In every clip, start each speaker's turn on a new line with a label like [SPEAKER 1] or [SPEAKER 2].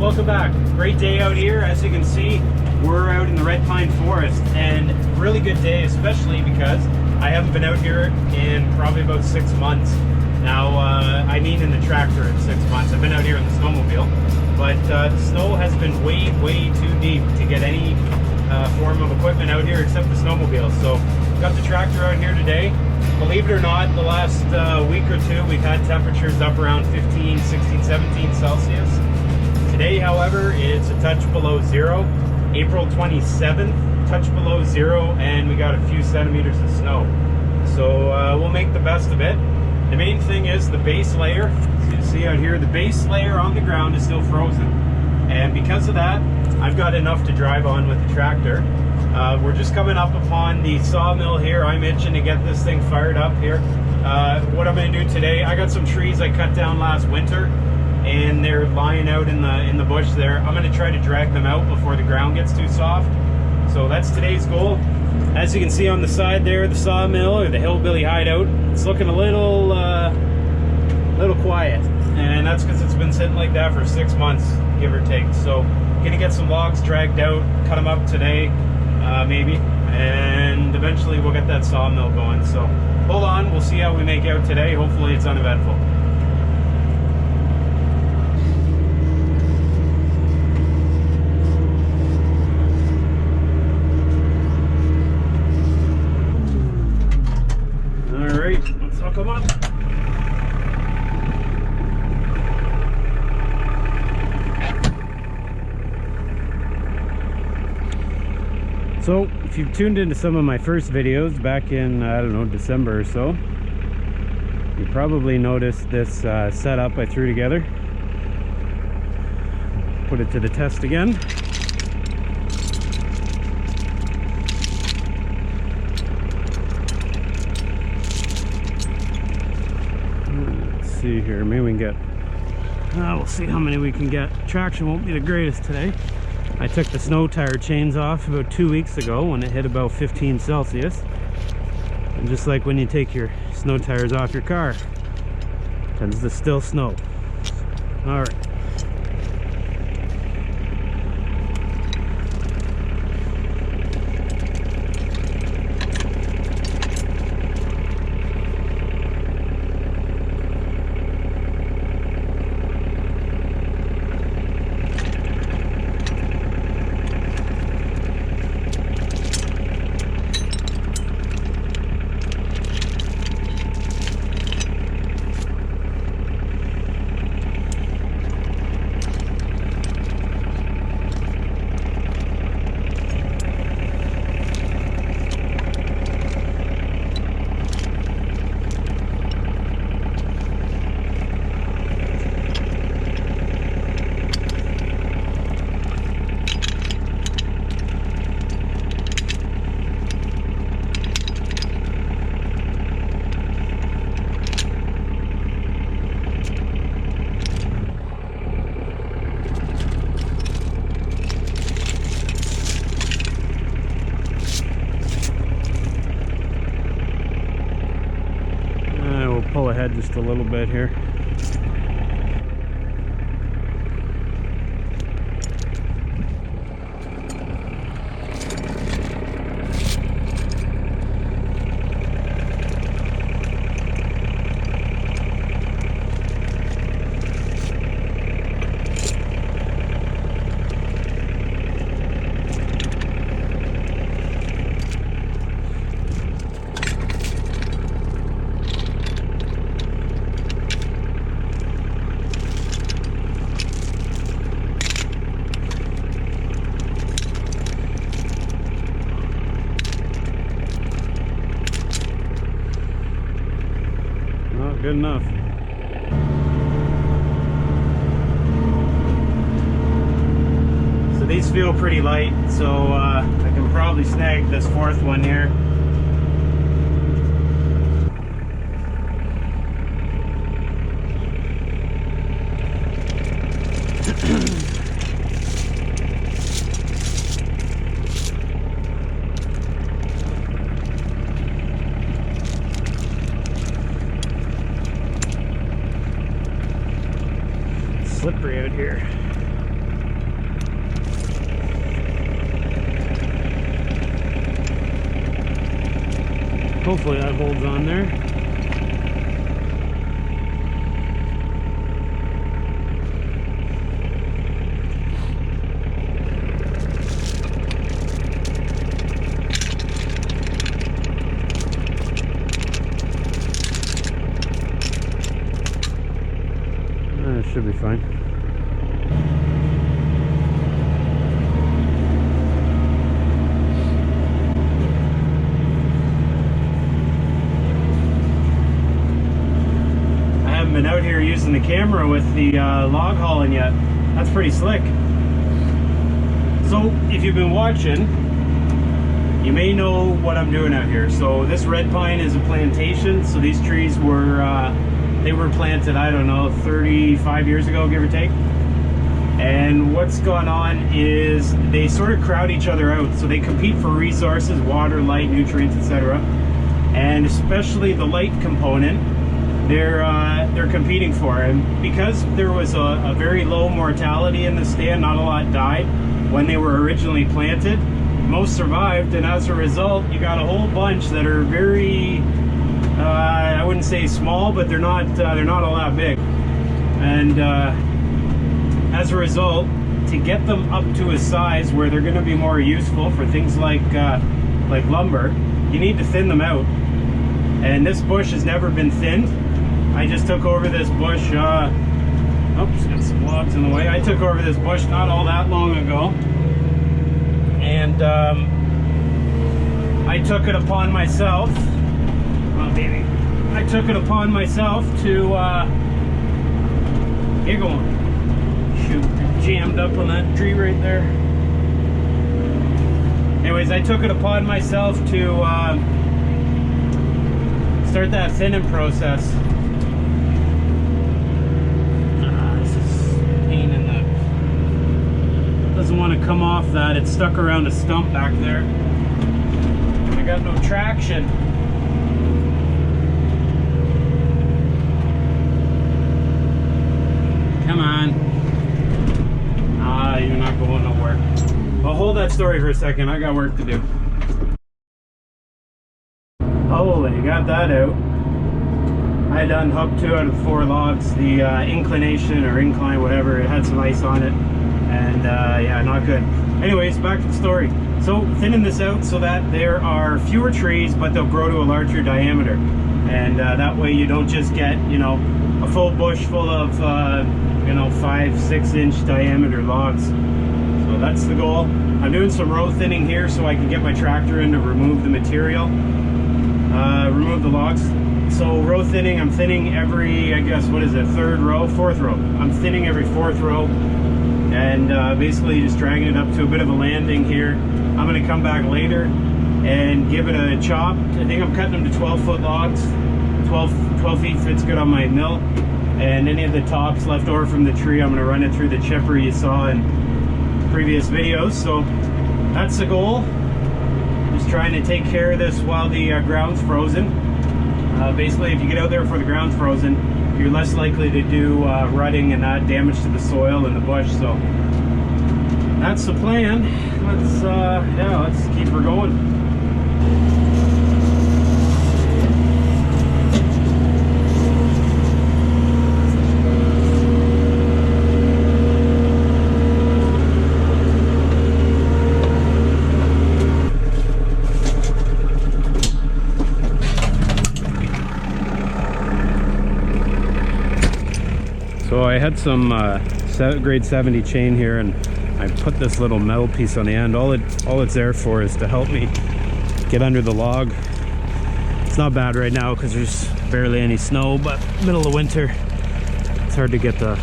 [SPEAKER 1] welcome back. Great day out here. As you can see, we're out in the red pine forest, and really good day, especially because I haven't been out here in probably about 6 months. Now, I mean in the tractor in 6 months. I've been out here in the snowmobile, but the snow has been way too deep to get any form of equipment out here except the snowmobile. So, got the tractor out here today. Believe it or not, the last week or two, we've had temperatures up around 15, 16, 17 Celsius. Today, however, it's a touch below zero. April 27th, touch below zero, and we got a few centimeters of snow. So we'll make the best of it. The main thing is the base layer. As you see out here, the base layer on the ground is still frozen. And because of that, I've got enough to drive on with the tractor. We're just coming up upon the sawmill here. I'm itching to get this thing fired up here. What I'm going to do today, I got some trees I cut down last winter, and they're lying out in the bush there. I'm going to try to drag them out before the ground gets too soft. So that's today's goal. As you can see on the side there, the sawmill or the hillbilly hideout, it's looking a little quiet, and that's because it's been sitting like that for 6 months, give or take. So gonna get some logs dragged out, cut them up today, maybe, and eventually we'll get that sawmill going. So hold on, we'll see how we make out today. Hopefully it's uneventful. All right, let's hook them up. So, if you've tuned into some of my first videos back in, I don't know, December or so, you probably noticed this setup I threw together. Put it to the test again. Let's see here, maybe we can get, we'll see how many we can get. Traction won't be the greatest today. I took the snow tire chains off about 2 weeks ago when it hit about 15 Celsius. And just like when you take your snow tires off your car, it tends to still snow. All right. Pull ahead just a little bit here. Good enough. So these feel pretty light, so I can probably snag this fourth one here. Slippery out here. Hopefully that holds on there. It should be fine. Been out here using the camera with the log hauling yet. That's pretty slick. So if you've been watching, you may know what I'm doing out here. So this red pine is a plantation. So these trees were they were planted, I don't know, 35 years ago, give or take. And what's gone on is they sort of crowd each other out. So they compete for resources, water, light, nutrients, etc. And especially the light component, they're competing for. And because there was a very low mortality in the stand, not a lot died when they were originally planted, most survived, and as a result you got a whole bunch that are very I wouldn't say small, but they're not all that big. And as a result, to get them up to a size where they're going to be more useful for things like lumber, you need to thin them out. And this bush has never been thinned. I just took over this bush, oops, got some logs in the way. I took over this bush not all that long ago. And I took it upon myself, oh baby, I took it upon myself to, get going. Shoot, jammed up on that tree right there. Anyways, I took it upon myself to start that thinning process. Doesn't want to come off that. It's stuck around a stump back there. I got no traction. Come on. Ah, you're not going nowhere. Well, hold that story for a second. I got work to do. Holy, you got that out. I had unhooked 2 out of 4 logs. The inclination or incline, whatever, it had some ice on it. And yeah, not good. Anyways, back to the story. So thinning this out so that there are fewer trees, but they'll grow to a larger diameter. And that way you don't just get, you know, a full bush full of, you know, 5-6 inch diameter logs. So that's the goal. I'm doing some row thinning here so I can get my tractor in to remove the material, remove the logs. So row thinning, I'm thinning every, I guess, what is it, 3rd row, 4th row. I'm thinning every 4th row. And basically just dragging it up to a bit of a landing here. I'm going to come back later and give it a chop. I think I'm cutting them to 12-foot logs. 12 feet fits good on my mill. And any of the tops left over from the tree, I'm going to run it through the chipper you saw in previous videos. So that's the goal. Just trying to take care of this while the ground's frozen. Basically, if you get out there before the ground's frozen, you're less likely to do rutting and that damage to the soil and the bush. So that's the plan. Let's yeah, let's keep her going. So I had some grade 70 chain here, and I put this little metal piece on the end. All it's there for is to help me get under the log. It's not bad right now because there's barely any snow, but middle of winter, it's hard to get the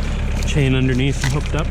[SPEAKER 1] chain underneath and hooked up.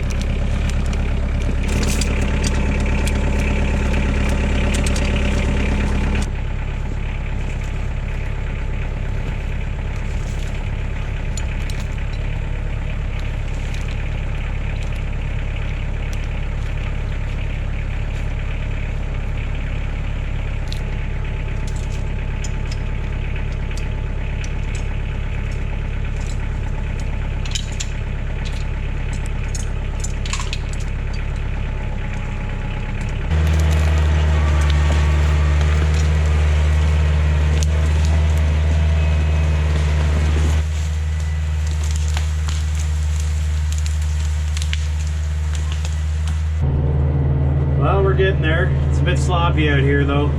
[SPEAKER 1] there. It's a bit sloppy out here though.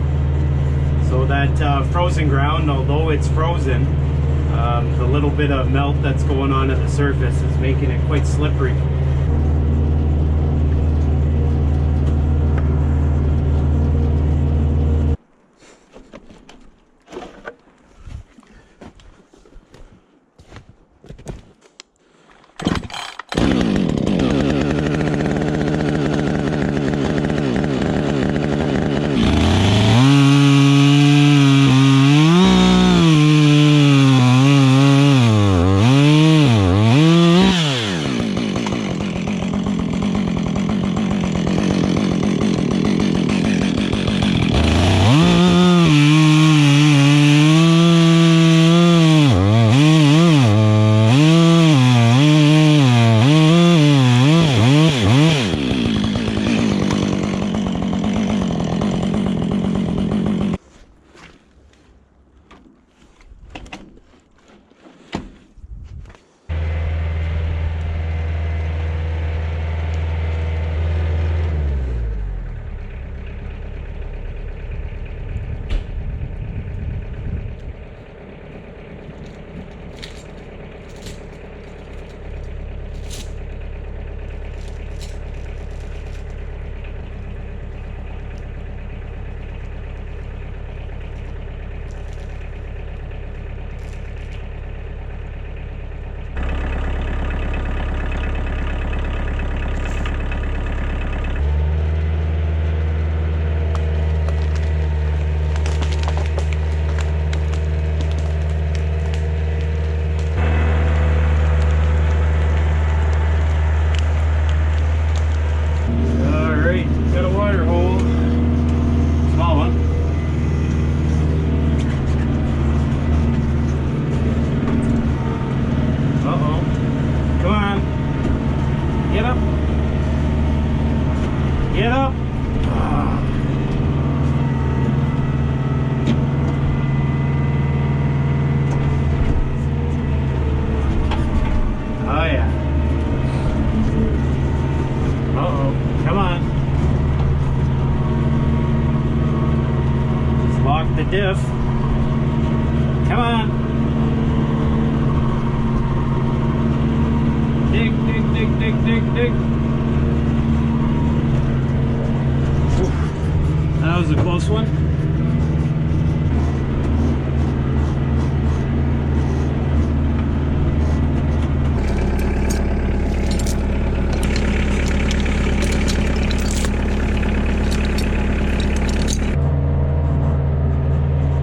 [SPEAKER 1] So that frozen ground, although it's frozen, the little bit of melt that's going on at the surface is making it quite slippery. Diff. Come on. Dig, dig, dig, dig, dig, dig. Oof. That was a close one.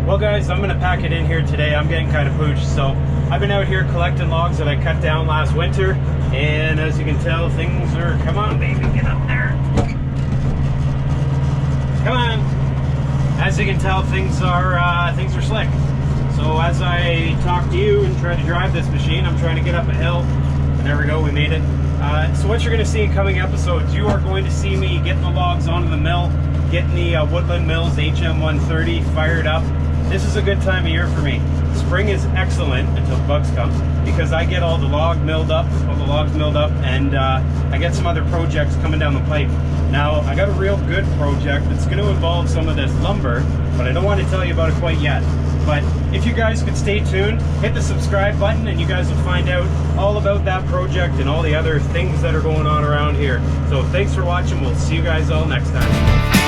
[SPEAKER 1] Well guys, I'm gonna pack it in here today. I'm getting kind of pooched, so I've been out here collecting logs that I cut down last winter, and as you can tell, things are, come on baby, get up there. Come on. As you can tell, things are slick. So as I talk to you and try to drive this machine, I'm trying to get up a hill, and there we go, we made it. So what you're gonna see in coming episodes, you are going to see me getting the logs onto the mill, getting the Woodland Mills HM130 fired up. This is a good time of year for me. Spring is excellent until bugs come, because I get all the logs milled up, and I get some other projects coming down the pipe. Now, I got a real good project that's going to involve some of this lumber, but I don't want to tell you about it quite yet. But if you guys could stay tuned, hit the subscribe button, and you guys will find out all about that project and all the other things that are going on around here. So thanks for watching. We'll see you guys all next time.